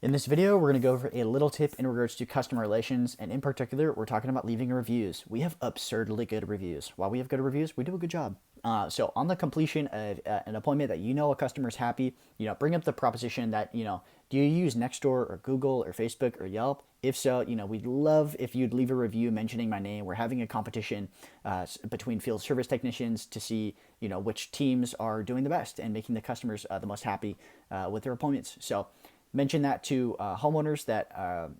In this video, we're going to go over a little tip in regards to customer relations, and in particular, we're talking about leaving reviews. We have absurdly good reviews. While we have good reviews, we do a good job. So on the completion of an appointment that you know a customer's happy, bring up the proposition that, do you use Nextdoor or Google or Facebook or Yelp? If so, we'd love if you'd leave a review mentioning my name. We're having a competition between field service technicians to see, which teams are doing the best and making the customers the most happy with their appointments. So mention that to homeowners that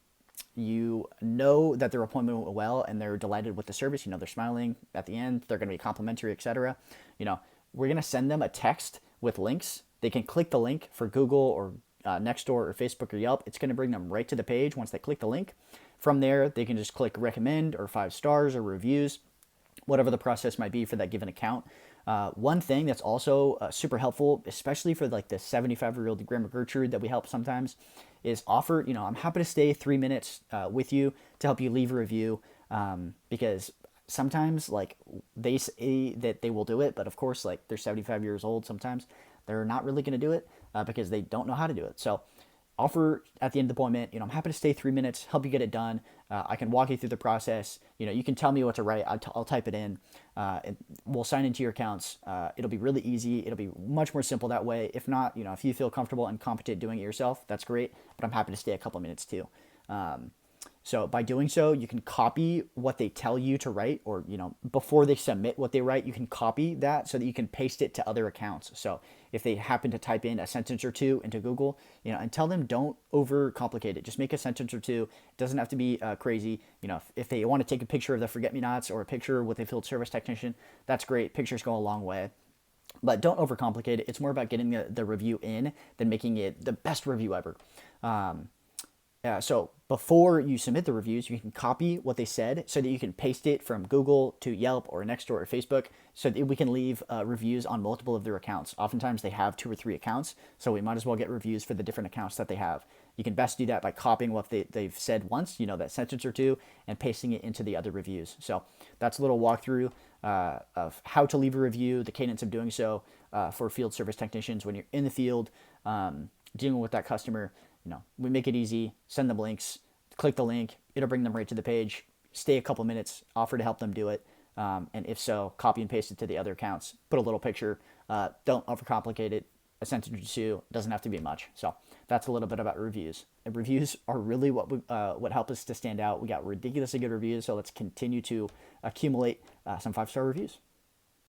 you know that their appointment went well and they're delighted with the service. They're smiling at the end. They're going to be complimentary, etc. We're going to send them a text with links. They can click the link for Google or Nextdoor or Facebook or Yelp. It's going to bring them right to the page once they click the link. From there, they can just click recommend or 5 stars or reviews, whatever the process might be for that given account. One thing that's also super helpful, especially for like the 75-year-old Grandma Gertrude that we help sometimes, is offer, I'm happy to stay 3 minutes with you to help you leave a review, because sometimes like they say that they will do it, but of course like they're 75 years old, sometimes they're not really going to do it because they don't know how to do it. So offer at the end of the appointment, I'm happy to stay 3 minutes, help you get it done. I can walk you through the process. You can tell me what to write. I'll type it in. And we'll sign into your accounts. It'll be really easy. It'll be much more simple that way. If not, if you feel comfortable and competent doing it yourself, that's great. But I'm happy to stay a couple minutes too. So by doing so, you can copy what they tell you to write, or before they submit what they write, you can copy that so that you can paste it to other accounts. So if they happen to type in a sentence or two into Google, and tell them don't overcomplicate it. Just make a sentence or two. It doesn't have to be crazy. If they want to take a picture of the forget-me-nots or a picture with a field service technician, that's great. Pictures go a long way. But don't overcomplicate it. It's more about getting the review in than making it the best review ever. So before you submit the reviews, you can copy what they said so that you can paste it from Google to Yelp or Nextdoor or Facebook, so that we can leave reviews on multiple of their accounts. Oftentimes they have 2 or 3 accounts, so we might as well get reviews for the different accounts that they have. You can best do that by copying what they've said once, that sentence or two, and pasting it into the other reviews. So that's a little walkthrough of how to leave a review, the cadence of doing so for field service technicians when you're in the field dealing with that customer. We make it easy. Send them links. Click the link. It'll bring them right to the page. Stay a couple minutes. Offer to help them do it. And if so, copy and paste it to the other accounts. Put a little picture. Don't overcomplicate it. A sentence or two doesn't have to be much. So that's a little bit about reviews. And reviews are really what help us to stand out. We got ridiculously good reviews, so let's continue to accumulate some 5-star reviews.